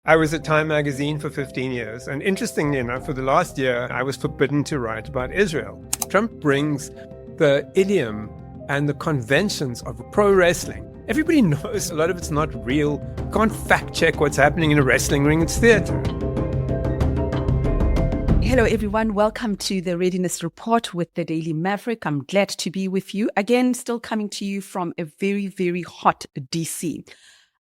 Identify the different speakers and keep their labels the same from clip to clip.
Speaker 1: I was at Time magazine for 15 years, and interestingly enough, for the last year, I was forbidden to write about Israel. Trump brings the idiom and the conventions of pro wrestling. Everybody knows a lot of it's not real. You can't fact check what's happening in a wrestling ring, it's theater.
Speaker 2: Hello, everyone. Welcome to the Readiness Report with the Daily Maverick. I'm glad to be with you. Again, still coming to you from a very, very hot DC.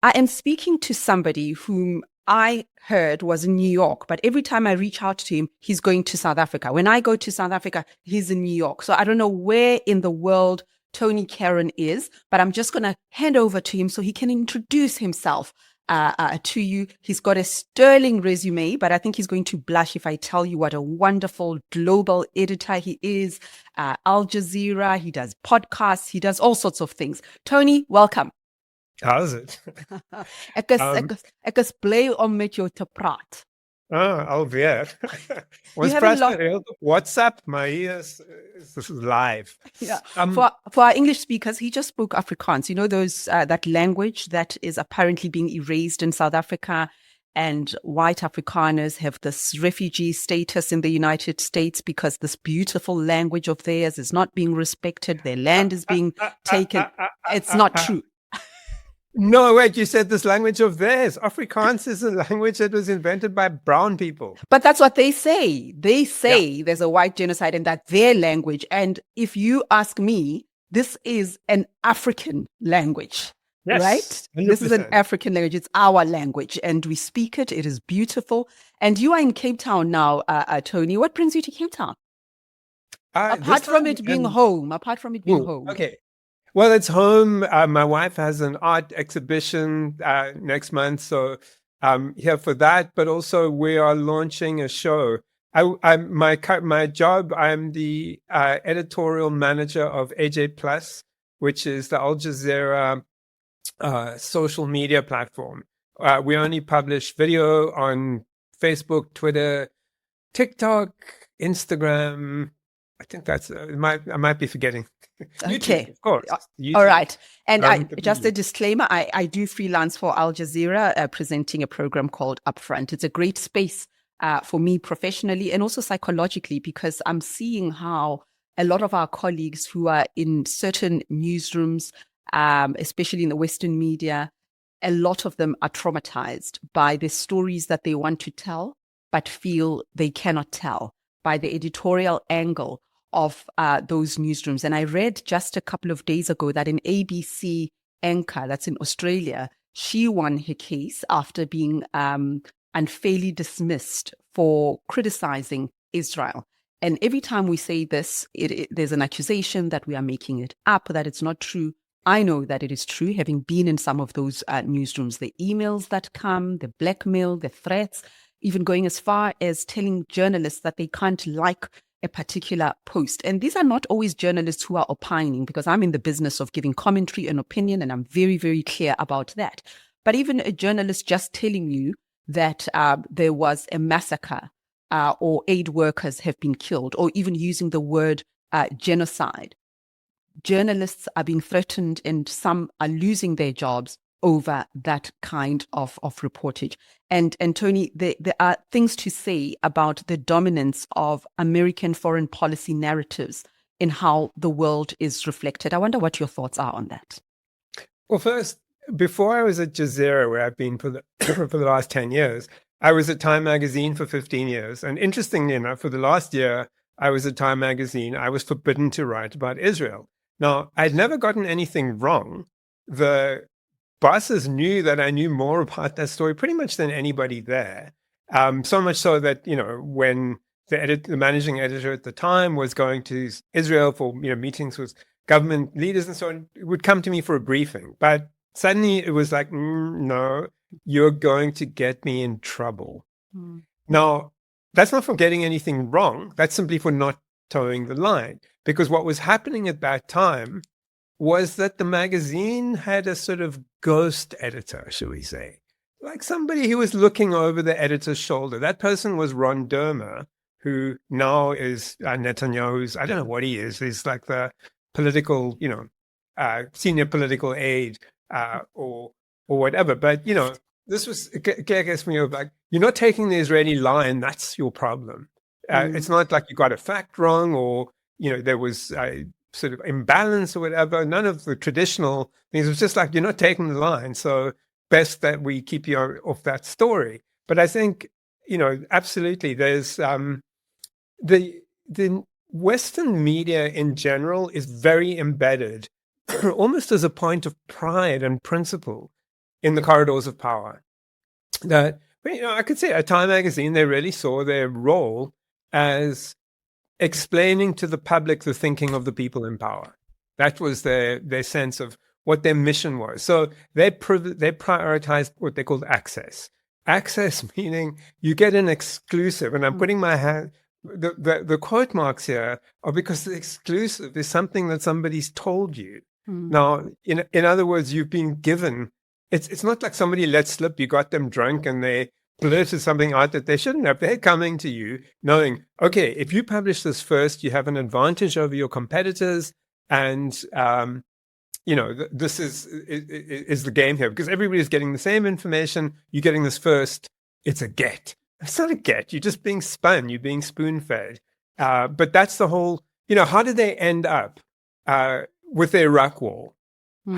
Speaker 2: I am speaking to somebody whom I heard was in New York, but every time I reach out to him, he's going to South Africa. When I go to South Africa, he's in New York. So I don't know where in the world Tony Karon is, but I'm just going to hand over to him so he can introduce himself to you. He's got a sterling resume, but I think he's going to blush if I tell you what a wonderful global editor he is. Al Jazeera, he does podcasts, he does all sorts of things. Tony, welcome.
Speaker 1: How's it?
Speaker 2: Ek is bly om met jou te praat.
Speaker 1: Alweer. Ons praat gereeld op WhatsApp, maar hier is live.
Speaker 2: Yeah. For our English speakers, he just spoke Afrikaans. You know those that language that is apparently being erased in South Africa, and white Afrikaners have this refugee status in the United States because this beautiful language of theirs is not being respected. Their land is being taken. It's not true.
Speaker 1: No, wait, you said this language of theirs. Afrikaans is a language that was invented by brown people.
Speaker 2: But that's what they say. They say there's a white genocide and that's their language. And if you ask me, this is an African language, right?
Speaker 1: 100%.
Speaker 2: This is an African language. It's our language and we speak it. It is beautiful. And you are in Cape Town now, Tony. What brings you to Cape Town? Apart from it being home.
Speaker 1: Okay. Well, it's home. My wife has an art exhibition next month, so I'm here for that. But also, we are launching a show. My job. I'm the editorial manager of AJ Plus, which is the Al Jazeera social media platform. We only publish video on Facebook, Twitter, TikTok, Instagram. I think that's. I might be forgetting.
Speaker 2: Okay.
Speaker 1: YouTube, of course. YouTube.
Speaker 2: All right. And just a disclaimer, I do freelance for Al Jazeera, presenting a program called Upfront. It's a great space for me professionally and also psychologically, because I'm seeing how a lot of our colleagues who are in certain newsrooms, especially in the Western media, a lot of them are traumatized by the stories that they want to tell, but feel they cannot tell, by the editorial angle of those newsrooms. And I read just a couple of days ago that an ABC anchor that's in Australia, she won her case after being unfairly dismissed for criticizing Israel. And every time we say this, there's an accusation that we are making it up, that it's not true. I know that it is true, having been in some of those newsrooms, the emails that come, the blackmail, the threats, even going as far as telling journalists that they can't like a particular post. And these are not always journalists who are opining, because I'm in the business of giving commentary and opinion, and I'm very, very clear about that. But even a journalist just telling you that there was a massacre or aid workers have been killed, or even using the word genocide. Journalists are being threatened and some are losing their jobs over that kind of reportage. And Tony, there are things to say about the dominance of American foreign policy narratives in how the world is reflected. I wonder what your thoughts are on that.
Speaker 1: Well, first, before I was at Jazeera, where I've been for the last 10 years, I was at Time magazine for 15 years. And interestingly enough, for the last year, I was at Time magazine. I was forbidden to write about Israel. Now, I'd never gotten anything wrong. The bosses knew that I knew more about that story pretty much than anybody there. So much so that, when the managing editor at the time was going to Israel for, meetings with government leaders and so on, it would come to me for a briefing. But suddenly it was like, no, you're going to get me in trouble. Now, that's not for getting anything wrong. That's simply for not towing the line. Because what was happening at that time was that the magazine had a sort of ghost editor, shall we say, like somebody who was looking over the editor's shoulder. That person was Ron Dermer, who now is Netanyahu's, I don't know what he is. He's like the political, senior political aide or whatever. But, this was, I guess, when you're like, you're not taking the Israeli line, that's your problem. It's not like you got a fact wrong or, there was a sort of imbalance or whatever. None of the traditional things. It was just like, you're not taking the line. So best that we keep you off that story. But I think, absolutely, there's the Western media in general is very embedded, almost as a point of pride and principle in the corridors of power. That, I could say at Time magazine, they really saw their role as explaining to the public the thinking of the people in power. That was their sense of what their mission was. So they prioritized what they called access. Access meaning you get an exclusive, and I'm putting my hand. The quote marks here are because the exclusive is something that somebody's told you. Now, in other words, you've been given. It's not like somebody let slip. You got them drunk and they blurted something out that they shouldn't have. They're coming to you knowing, okay, if you publish this first, you have an advantage over your competitors, and this is the game here because everybody's getting the same information. You're getting this first. It's a get. It's not a get. You're just being spun. You're being spoon-fed. But that's the whole, how did they end up with the Iraq war?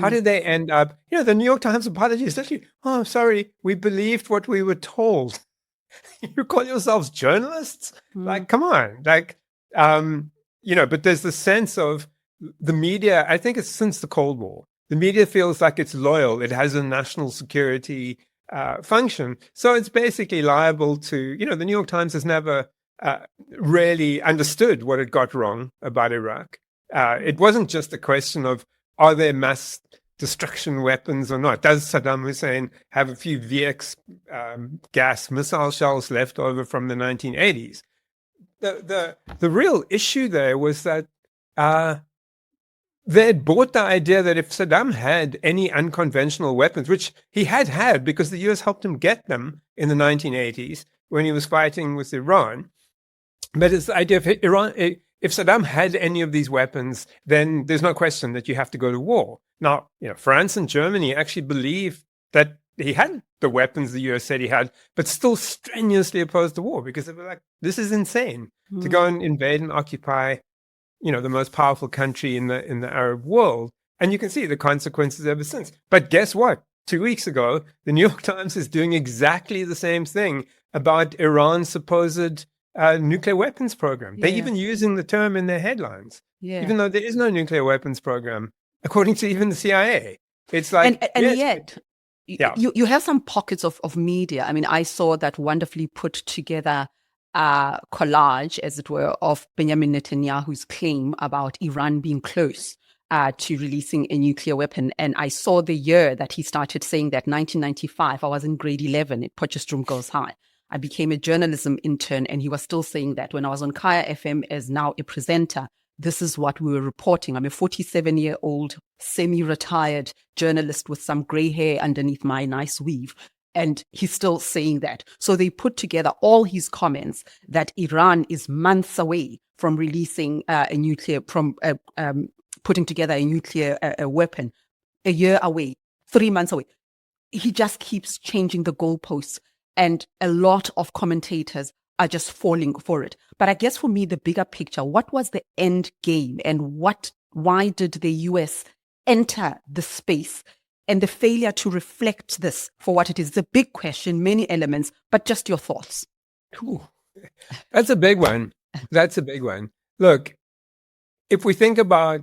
Speaker 1: How did they end up? The New York Times apology is literally, oh, sorry, we believed what we were told. You call yourselves journalists? Like, come on. Like, but there's the sense of the media, I think it's since the Cold War. The media feels like it's loyal. It has a national security function. So it's basically liable to, the New York Times has never really understood what it got wrong about Iraq. It wasn't just a question of, are there mass destruction weapons or not? Does Saddam Hussein have a few VX gas missile shells left over from the 1980s? The real issue there was that they had bought the idea that if Saddam had any unconventional weapons, which he had because the US helped him get them in the 1980s when he was fighting with Iran, but it's the idea of if Saddam had any of these weapons, then there's no question that you have to go to war. Now, France and Germany actually believed that he had the weapons the US said he had, but still strenuously opposed the war because they were like, this is insane to go and invade and occupy, the most powerful country in the Arab world. And you can see the consequences ever since. But guess what? 2 weeks ago, the New York Times is doing exactly the same thing about Iran's supposed nuclear weapons program. They're even using the term in their headlines, even though there is no nuclear weapons program, according to even the CIA. It's like,
Speaker 2: and yet, you have some pockets of media. I mean, I saw that wonderfully put together collage, as it were, of Benjamin Netanyahu's claim about Iran being close to releasing a nuclear weapon. And I saw the year that he started saying that, 1995. I was in grade 11 at Potchefstroom Girls High. I became a journalism intern, and he was still saying that when I was on Kaya FM as now a presenter, this is what we were reporting. I'm a 47-year-old semi-retired journalist with some gray hair underneath my nice weave. And he's still saying that. So they put together all his comments that Iran is months away from releasing putting together a nuclear weapon, a year away, 3 months away. He just keeps changing the goalposts. And a lot of commentators are just falling for it. But I guess for me, the bigger picture, what was the end game and why did the US enter the space? And the failure to reflect this for what it is. It's a big question, many elements, but just your thoughts.
Speaker 1: Ooh, that's a big one. That's a big one. Look, if we think about,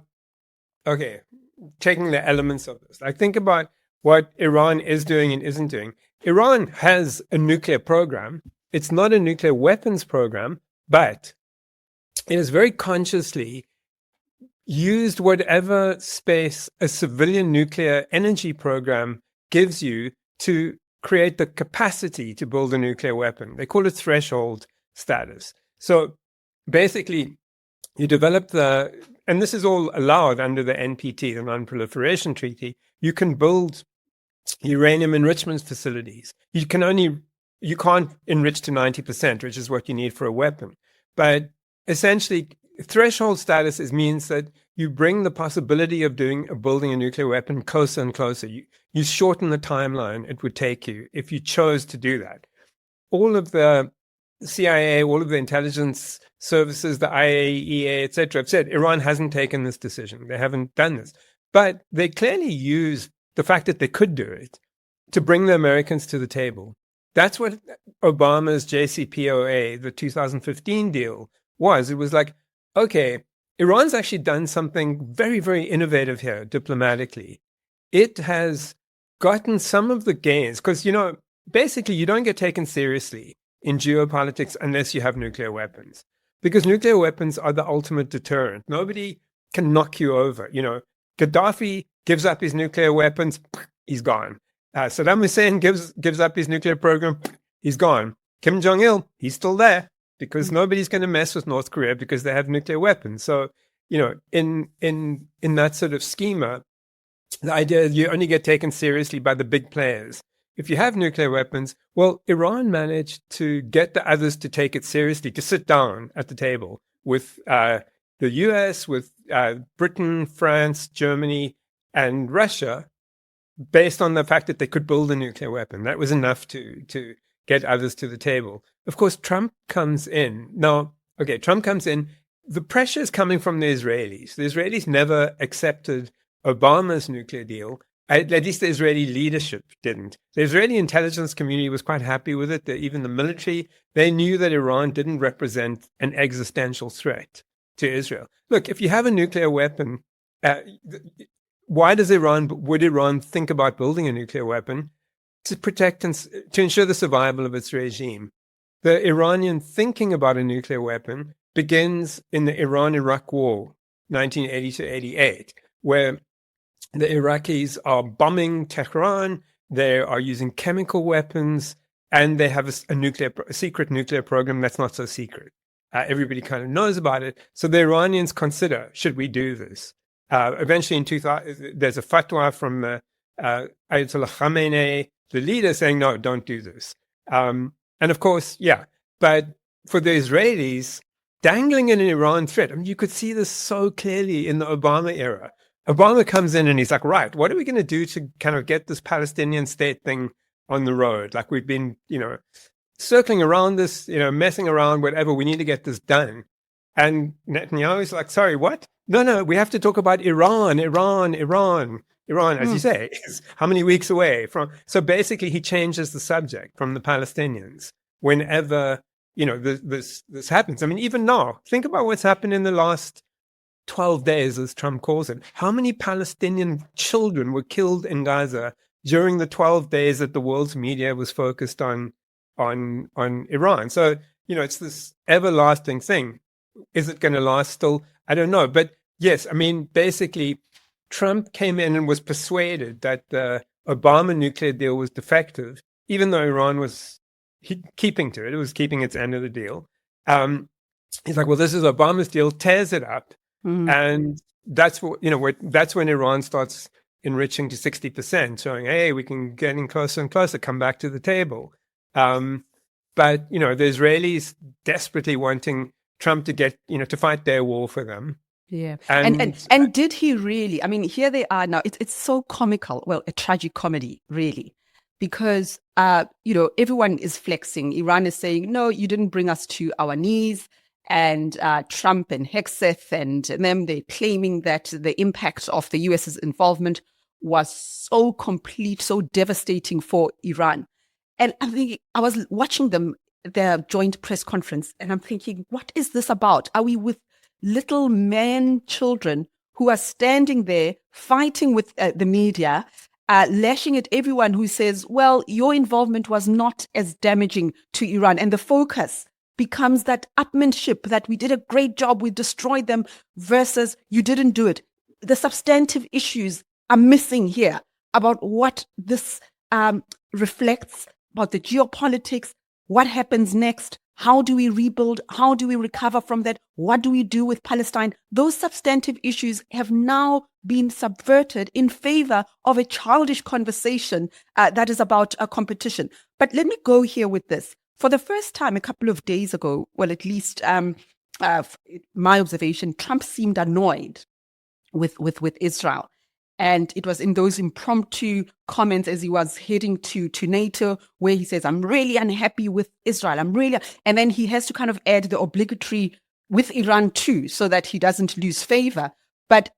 Speaker 1: taking the elements of this, like think about what Iran is doing and isn't doing. Iran has a nuclear program. It's not a nuclear weapons program, but it has very consciously used whatever space a civilian nuclear energy program gives you to create the capacity to build a nuclear weapon. They call it threshold status. So basically, you develop and this is all allowed under the NPT, the Non-Proliferation Treaty. You can build uranium enrichment facilities. You can't enrich to 90%, which is what you need for a weapon. But essentially, threshold status means that you bring the possibility of building a nuclear weapon closer and closer. You shorten the timeline it would take you if you chose to do that. All of the CIA, all of the intelligence services, the IAEA, etc., have said Iran hasn't taken this decision. They haven't done this. But they clearly use the fact that they could do it to bring the Americans to the table. That's what Obama's JCPOA, the 2015 deal, was. It was like, okay, Iran's actually done something very, very innovative here diplomatically. It has gotten some of the gains, because, basically you don't get taken seriously in geopolitics unless you have nuclear weapons, because nuclear weapons are the ultimate deterrent. Nobody can knock you over. Gaddafi gives up his nuclear weapons, he's gone. Saddam Hussein gives up his nuclear program, he's gone. Kim Jong-il, he's still there, because nobody's going to mess with North Korea because they have nuclear weapons. So, in that sort of schema, the idea is you only get taken seriously by the big players. If you have nuclear weapons, well, Iran managed to get the others to take it seriously, to sit down at the table with the US, with Britain, France, Germany, and Russia, based on the fact that they could build a nuclear weapon. That was enough to get others to the table. Of course, Trump comes in. Now, okay, Trump comes in. The pressure is coming from the Israelis. The Israelis never accepted Obama's nuclear deal. At least the Israeli leadership didn't. The Israeli intelligence community was quite happy with it. Even the military, they knew that Iran didn't represent an existential threat to Israel. Look, if you have a nuclear weapon, why would Iran think about building a nuclear weapon? To protect and to ensure the survival of its regime. The Iranian thinking about a nuclear weapon begins in the Iran-Iraq War, 1980 to 88, where the Iraqis are bombing Tehran, they are using chemical weapons, and they have a secret nuclear program that's not so secret. Everybody kind of knows about it. So the Iranians consider, should we do this? Eventually in 2000, there's a fatwa from Ayatollah Khamenei, the leader, saying, no, don't do this. And of course, yeah. But for the Israelis, dangling an Iran threat, you could see this so clearly in the Obama era. Obama comes in and he's like, right, what are we going to do to kind of get this Palestinian state thing on the road? Like we've been, circling around this, messing around, whatever. We need to get this done. And Netanyahu's like, sorry, what? No, we have to talk about Iran, as you say, is how many weeks away from. So basically he changes the subject from the Palestinians whenever, this happens. Even now, think about what's happened in the last 12 days, as Trump calls it. How many Palestinian children were killed in Gaza during the 12 days that the world's media was focused on Iran? So, it's this everlasting thing. Is it going to last still? I don't know. But yes, basically, Trump came in and was persuaded that the Obama nuclear deal was defective, even though Iran was keeping to it. It was keeping its end of the deal. He's like, well, this is Obama's deal, tears it up. And that's that's when Iran starts enriching to 60%, showing, hey, we can get in closer and closer, come back to the table. But, the Israelis desperately wanting Trump to get, to fight their war for them.
Speaker 2: Yeah. And did he really? Here they are now. It's so comical. Well, a tragic comedy, really, because, everyone is flexing. Iran is saying, no, you didn't bring us to our knees. And Trump and Hegseth and them, they're claiming that the impact of the US's involvement was so complete, so devastating for Iran. And I was watching their joint press conference, and I'm thinking, what is this about? Are we with little children who are standing there fighting with the media, lashing at everyone who says, well, your involvement was not as damaging to Iran, and the focus becomes that upmanship, that we did a great job, we destroyed them, versus you didn't do it. The substantive issues are missing here about what this reflects, about the geopolitics, what happens next, how do we rebuild, how do we recover from that, what do we do with Palestine? Those substantive issues have now been subverted in favor of a childish conversation that is about a competition. But let me go here with this. For the first time a couple of days ago, well, at least my observation, Trump seemed annoyed with Israel. And it was in those impromptu comments as he was heading to NATO where he says, I'm really unhappy with Israel. And then he has to kind of add the obligatory with Iran too, so that he doesn't lose favor. But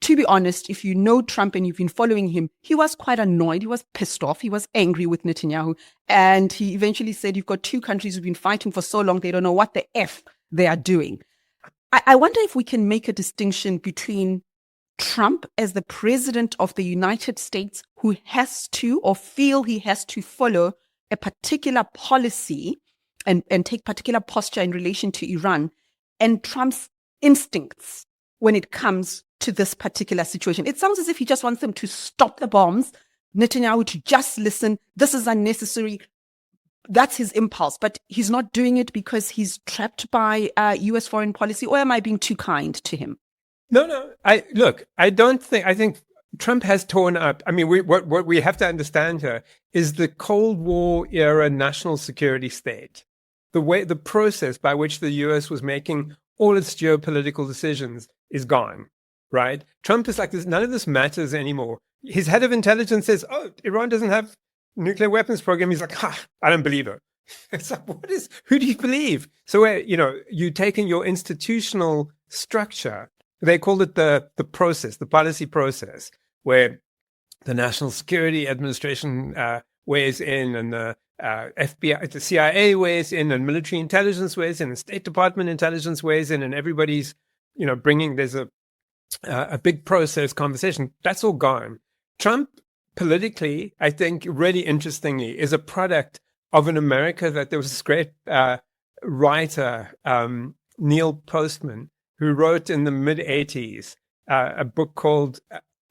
Speaker 2: to be honest, if you know Trump and you've been following him, he was quite annoyed. He was pissed off. He was angry with Netanyahu. And he eventually said, you've got two countries who've been fighting for so long, they don't know what the F they are doing. I wonder if we can make a distinction between Trump as the president of the United States who has to or feel he has to follow a particular policy and take particular posture in relation to Iran, and Trump's instincts when it comes to this particular situation. It sounds as if he just wants them to stop the bombs, Netanyahu to just listen. This is unnecessary. That's his impulse, but he's not doing it because he's trapped by U.S. foreign policy, or am I being too kind to him?
Speaker 1: No. I think Trump has torn up. I mean, what we have to understand here is the Cold War era national security state. The process by which the US was making all its geopolitical decisions is gone, right? Trump is like this, none of this matters anymore. His head of intelligence says, oh, Iran doesn't have nuclear weapons program. He's like, I don't believe it. It's like, who do you believe? So where, you taking your institutional structure, they called it the process, the policy process, where the National Security Administration weighs in, and the FBI, the CIA weighs in, and military intelligence weighs in, and State Department intelligence weighs in, and everybody's, there's a big process conversation. That's all gone. Trump politically, I think, really interestingly, is a product of an America that there was this great writer, Neil Postman, who wrote in the mid-'80s a book called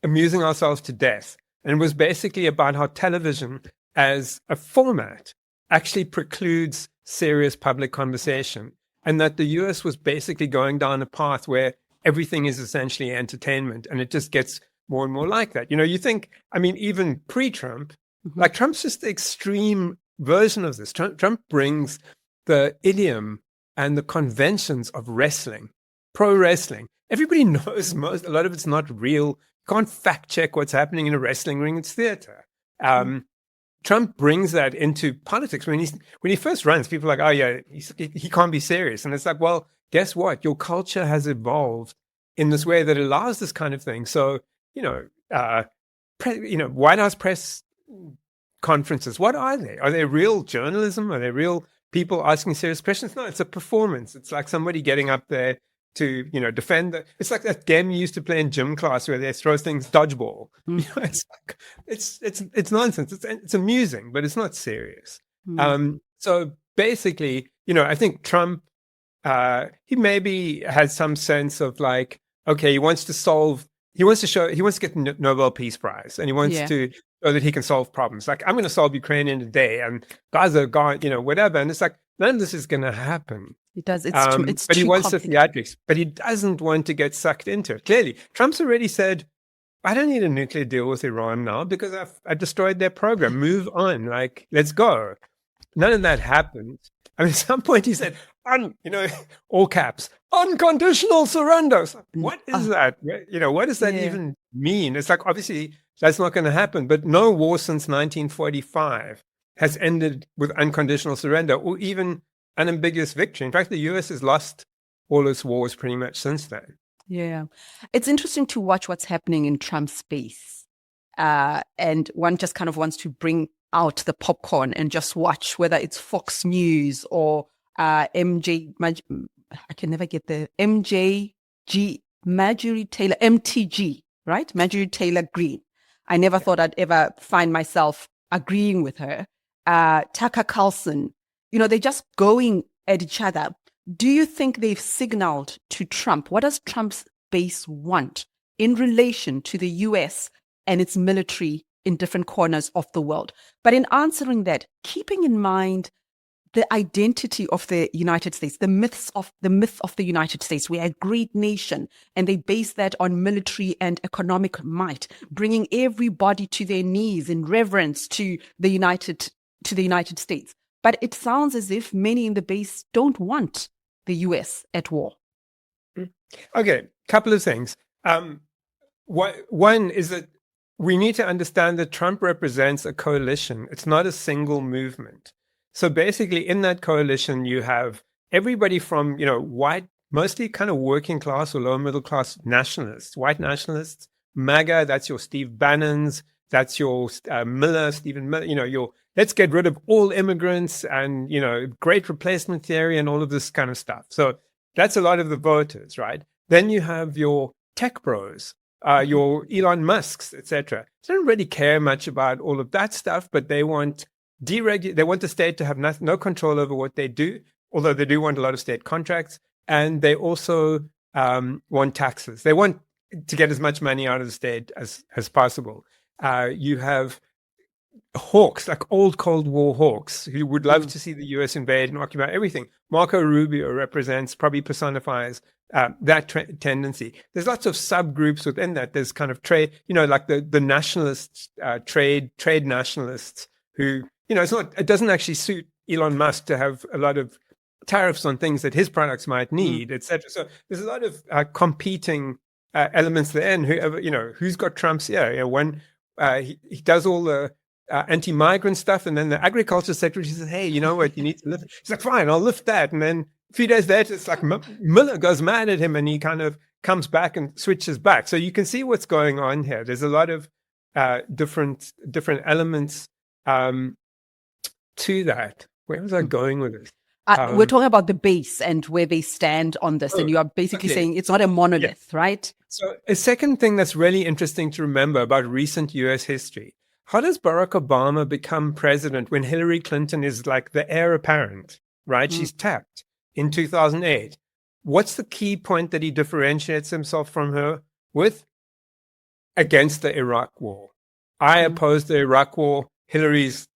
Speaker 1: Amusing Ourselves to Death. And it was basically about how television as a format actually precludes serious public conversation. And that the US was basically going down a path where everything is essentially entertainment. And it just gets more and more like that. You think, even pre-Trump, like Trump's just the extreme version of this. Trump brings the idiom and the conventions of wrestling, pro wrestling. Everybody knows a lot of it's not real. You can't fact check what's happening in a wrestling ring. It's theater. Trump brings that into politics. When he first runs, people are like, oh yeah, he can't be serious. And it's like, well, guess what? Your culture has evolved in this way that allows this kind of thing. So, White House press conferences, what are they? Are they real journalism? Are they real people asking serious questions? No, it's a performance. It's like somebody getting up there to, defend. It's like that game you used to play in gym class where they throw things dodgeball. It's nonsense. It's amusing, but it's not serious. So basically, I think Trump, he maybe has some sense of like, okay, he wants to get the Nobel Peace Prize, and he wants to show that he can solve problems. Like, I'm going to solve Ukraine in a day, and Gaza gone, whatever. And it's like, none of this is going to happen.
Speaker 2: It does. It's
Speaker 1: but he wants the
Speaker 2: complicated.
Speaker 1: theatrics, but he doesn't want to get sucked into it. Clearly, Trump's already said, I don't need a nuclear deal with Iran now because I destroyed their program. Move on. Like, let's go. None of that happened. At some point he said, all caps, unconditional surrender. What is that? What does that even mean? It's like, obviously, that's not going to happen. But no war since 1945 has ended with unconditional surrender or even unambiguous victory. In fact, the US has lost all its wars pretty much since then.
Speaker 2: Yeah. It's interesting to watch what's happening in Trump's space. And one just kind of wants to bring out the popcorn and just watch, whether it's Fox News or I can never get the Marjorie Taylor, MTG, right? Marjorie Taylor Greene. I never thought I'd ever find myself agreeing with her. Tucker Carlson, they're just going at each other. Do you think they've signaled to Trump? What does Trump's base want in relation to the US and its military in different corners of the world? But in answering that, keeping in mind the identity of the United States, the myth of the United States. We're a great nation, and they base that on military and economic might, bringing everybody to their knees in reverence to the United States. But it sounds as if many in the base don't want the US at war.
Speaker 1: Okay, couple of things. One is that we need to understand that Trump represents a coalition. It's not a single movement. So basically, in that coalition, you have everybody from, white, mostly kind of working class or lower middle class nationalists, white nationalists, MAGA, that's your Steve Bannon's, that's your Stephen Miller, your let's get rid of all immigrants and, great replacement theory and all of this kind of stuff. So that's a lot of the voters, right? Then you have your tech bros, your Elon Musks, etc. They don't really care much about all of that stuff, but they want they want the state to have no control over what they do, although they do want a lot of state contracts. And they also want taxes. They want to get as much money out of the state as possible. You have hawks, like old Cold War hawks, who would love to see the US invade and occupy everything. Marco Rubio probably personifies that tendency. There's lots of subgroups within that. There's kind of trade, like the nationalists, trade nationalists who, it doesn't actually suit Elon Musk to have a lot of tariffs on things that his products might need, etc. So there's a lot of competing elements there. And who's got Trump's ear? When he does all the anti-migrant stuff, and then the agriculture secretary says, hey, you know what, you need to lift. He's like, fine, I'll lift that. And then a few days later, it's like Miller goes mad at him and he kind of comes back and switches back. So you can see what's going on here. There's a lot of different elements to that. Where was I going with this?
Speaker 2: We're talking about the base and where they stand on this. And you are basically saying it's not a monolith, right?
Speaker 1: So a second thing that's really interesting to remember about recent US history. How does Barack Obama become president when Hillary Clinton is like the heir apparent, right? She's tapped in 2008. What's the key point that he differentiates himself from her with? Against the Iraq war. I oppose the Iraq war. Hillary's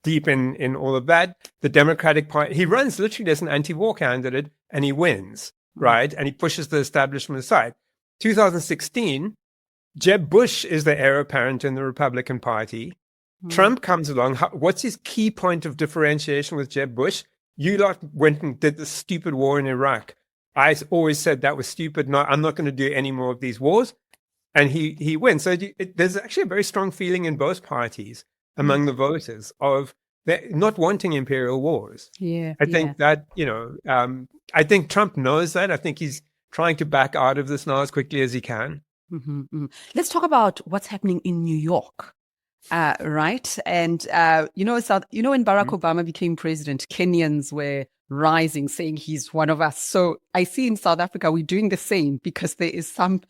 Speaker 1: deep in all of that. The Democratic Party, he runs literally as an anti-war candidate and he wins, right? And he pushes the establishment aside. 2016, Jeb Bush is the heir apparent in the Republican Party. Trump comes along. What's his key point of differentiation with Jeb Bush? You lot went and did the stupid war in Iraq. I always said that was stupid. No, I'm not going to do any more of these wars. And he wins. So there's actually a very strong feeling in both parties among the voters of not wanting imperial wars. I think that, I think Trump knows that. I think he's trying to back out of this now as quickly as he can.
Speaker 2: Let's talk about what's happening in New York, right? And, when Barack Obama became president, Kenyans were rising, saying he's one of us. So I see in South Africa, we're doing the same because there is some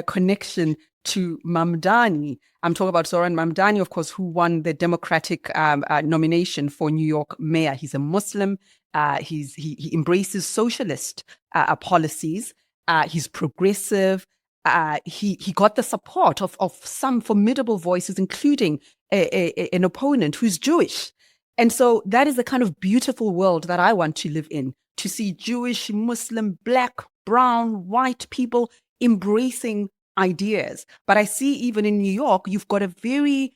Speaker 2: connection to Mamdani. I'm talking about Zoran Mamdani, of course, who won the Democratic nomination for New York mayor. He's a Muslim. He embraces socialist policies. He's progressive. He got the support of some formidable voices, including an opponent who's Jewish. And so that is the kind of beautiful world that I want to live in, to see Jewish, Muslim, Black, brown, white people embracing ideas. But I see even in New York, you've got a very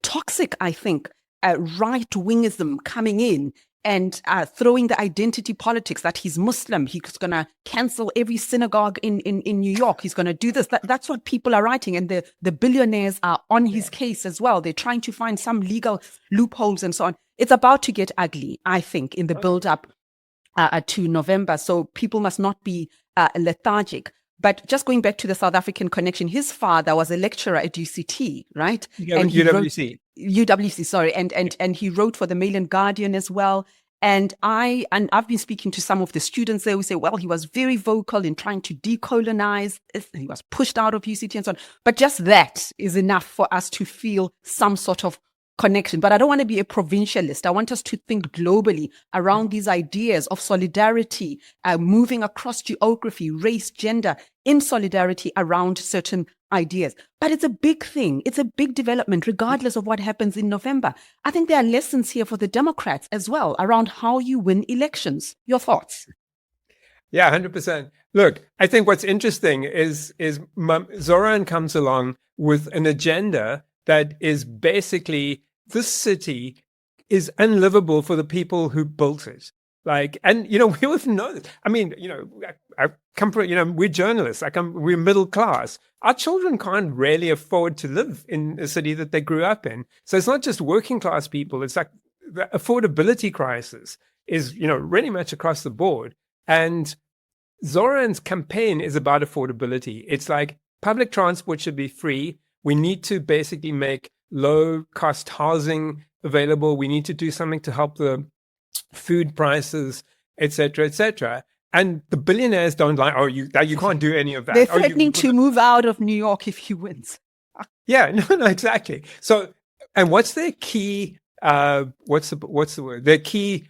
Speaker 2: toxic, I think, right-wingism coming in and throwing the identity politics that he's Muslim. He's going to cancel every synagogue in New York. He's going to do this. That's what people are writing. And the billionaires are on his case as well. They're trying to find some legal loopholes and so on. It's about to get ugly, I think, in the build-up to November. So people must not be lethargic. But just going back to the South African connection, his father was a lecturer at UCT, right?
Speaker 1: And UWC.
Speaker 2: UWC, sorry. And he wrote for the Mail and Guardian as well. And I've been speaking to some of the students there who say, well, he was very vocal in trying to decolonize. He was pushed out of UCT and so on. But just that is enough for us to feel some sort of connection. But I don't want to be a provincialist. I want us to think globally around these ideas of solidarity, moving across geography, race, gender, in solidarity around certain ideas. But it's a big thing. It's a big development, regardless of what happens in November. I think there are lessons here for the Democrats as well around how you win elections. Your thoughts?
Speaker 1: Yeah, 100%. Look, I think what's interesting is Zoran comes along with an agenda that is basically this city is unlivable for the people who built it, Like, and, we all know this. I mean, I come from, we're journalists. We're middle class. Our children can't really afford to live in a city that they grew up in. So it's not just working class people. It's like the affordability crisis is, really much across the board. And Zoran's campaign is about affordability. It's like public transport should be free. We need to basically make low cost housing available. We need to do something to help the food prices, etc., etc. And the billionaires don't like, you can't do any of that.
Speaker 2: They're threatening to move out of New York if he wins.
Speaker 1: Yeah, no, exactly. So, and what's their key, what's the word? Their key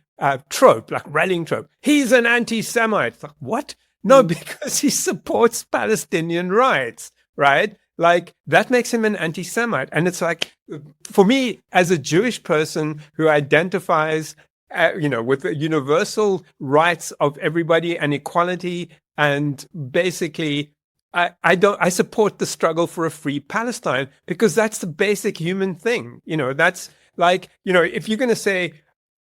Speaker 1: trope, like rallying trope. He's an anti-Semite. It's like, what? No, because he supports Palestinian rights, right? Like, that makes him an anti-Semite. And it's like, for me, as a Jewish person who identifies with the universal rights of everybody and equality, and basically, I support the struggle for a free Palestine because that's the basic human thing. That's like, if you're going to say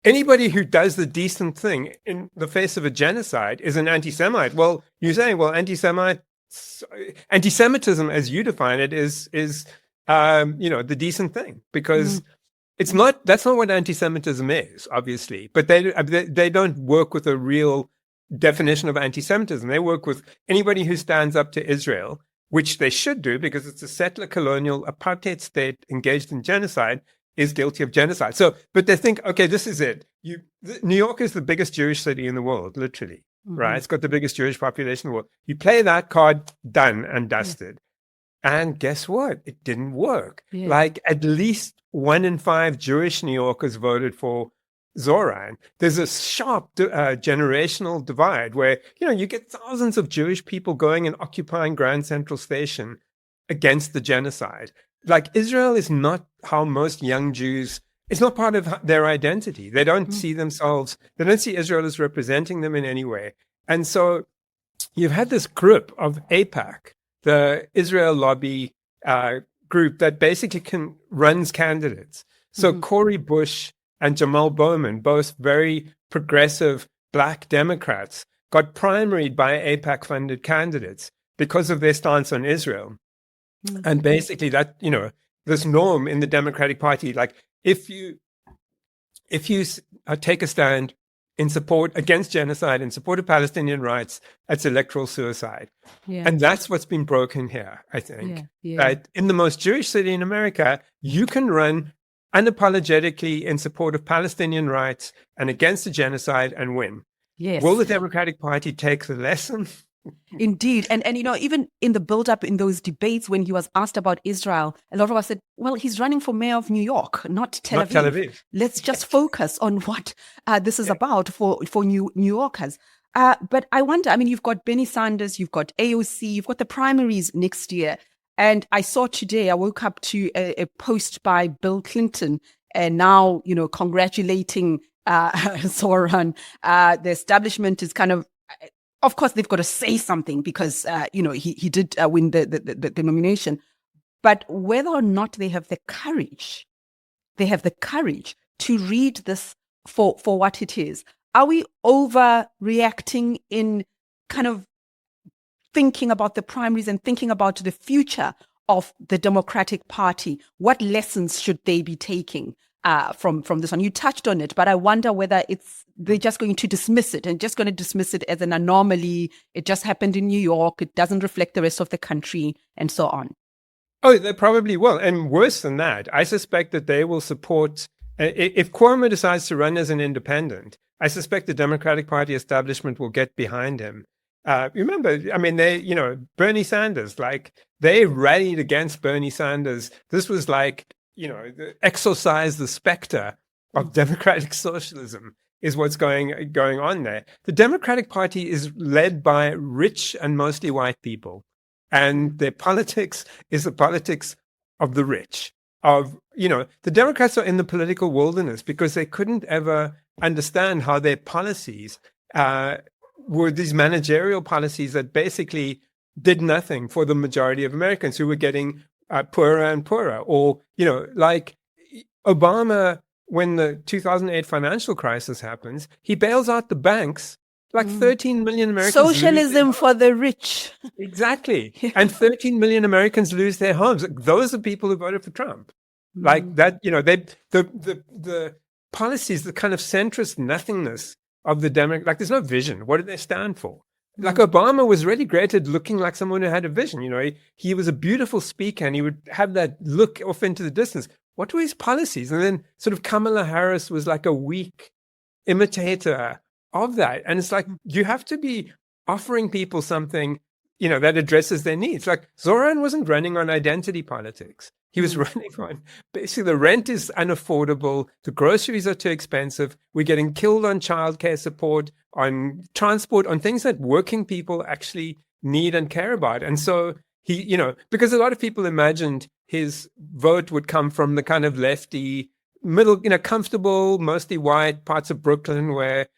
Speaker 1: anybody who does the decent thing in the face of a genocide is an anti-Semite, well, you're saying, well, anti-Semitism, as you define it, is the decent thing, because that's not what anti-Semitism is, obviously. But they don't work with a real definition of anti-Semitism. They work with anybody who stands up to Israel, which they should do because it's a settler colonial apartheid state engaged in genocide, is guilty of genocide. So, but they think, okay, this is it. New York is the biggest Jewish city in the world, literally, right? It's got the biggest Jewish population in the world. You play that card, done and dusted. And guess what? It didn't work. Yeah. Like, at least 1 in 5 Jewish New Yorkers voted for Zoran. There's a sharp generational divide where, you get thousands of Jewish people going and occupying Grand Central Station against the genocide. Like, Israel is not how most young Jews, it's not part of their identity. They don't see themselves, they don't see Israel as representing them in any way. And so you've had this group of AIPAC, the Israel lobby group that basically runs candidates. So Cory Bush and Jamal Bowman, both very progressive Black Democrats, got primaried by AIPAC-funded candidates because of their stance on Israel. And basically that, this norm in the Democratic Party, like if you take a stand in support against genocide, in support of Palestinian rights, that's electoral suicide. Yeah. And that's what's been broken here, I think. That in the most Jewish city in America, you can run unapologetically in support of Palestinian rights and against the genocide and win.
Speaker 2: Yes.
Speaker 1: Will the Democratic Party take the lesson?
Speaker 2: Indeed. And even in the build-up in those debates when he was asked about Israel, a lot of us said, well, he's running for mayor of New York, not Tel Aviv. Let's just focus on what this is about for New Yorkers. But I wonder, you've got Bernie Sanders, you've got AOC, you've got the primaries next year. And I saw today, I woke up to a post by Bill Clinton, and now, congratulating Zoran. The establishment is kind of course, they've got to say something because, he did win the nomination. But whether or not they have the courage to read this for what it is. Are we overreacting in kind of thinking about the primaries and thinking about the future of the Democratic Party? What lessons should they be taking from this one? You touched on it, but I wonder whether they're just going to dismiss it and just going to dismiss it as an anomaly. It just happened in New York. It doesn't reflect the rest of the country and so on.
Speaker 1: Oh, they probably will. And worse than that, I suspect that they will support, if Cuomo decides to run as an independent, I suspect the Democratic Party establishment will get behind him. Remember, Bernie Sanders, they rallied against Bernie Sanders. This was exorcise the specter of democratic socialism is what's going on there. The Democratic Party is led by rich and mostly white people, and their politics is the politics of the rich. The Democrats are in the political wilderness because they couldn't ever understand how their policies were these managerial policies that basically did nothing for the majority of Americans who were getting poorer and poorer. Or, like Obama when the 2008 financial crisis happens, he bails out the banks. Like 13 million Americans.
Speaker 2: Socialism for the rich.
Speaker 1: Exactly. And 13 million Americans lose their homes. Those are people who voted for Trump. Like that, the policies, the kind of centrist nothingness of the Democrat, like there's no vision. What do they stand for? Like Obama was really great at looking like someone who had a vision. He was a beautiful speaker and he would have that look off into the distance. What were his policies? And then sort of Kamala Harris was like a weak imitator of that. And it's like, you have to be offering people something, that addresses their needs. Like Zoran wasn't running on identity politics. He was running on basically the rent is unaffordable. The groceries are too expensive. We're getting killed on childcare support, on transport, on things that working people actually need and care about. And so he, because a lot of people imagined his vote would come from the kind of lefty, middle, comfortable, mostly white parts of Brooklyn where,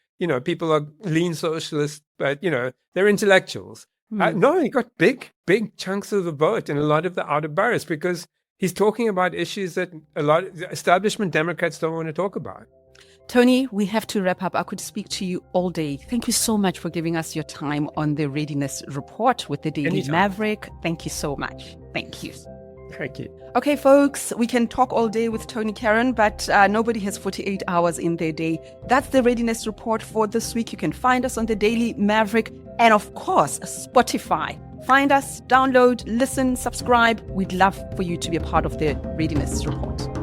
Speaker 1: people are lean socialists, but, they're intellectuals. No, he got big chunks of the vote in a lot of the outer boroughs because he's talking about issues that a lot of establishment Democrats don't want to talk about.
Speaker 2: Tony, we have to wrap up. I could speak to you all day. Thank you so much for giving us your time on the Readiness Report with the Daily Maverick. Thank you so much. Thank you.
Speaker 1: Thank you.
Speaker 2: Okay, folks, we can talk all day with Tony Karon, but nobody has 48 hours in their day. That's the Readiness Report for this week. You can find us on the Daily Maverick and, of course, Spotify. Find us, download, listen, subscribe. We'd love for you to be a part of the Readiness Report.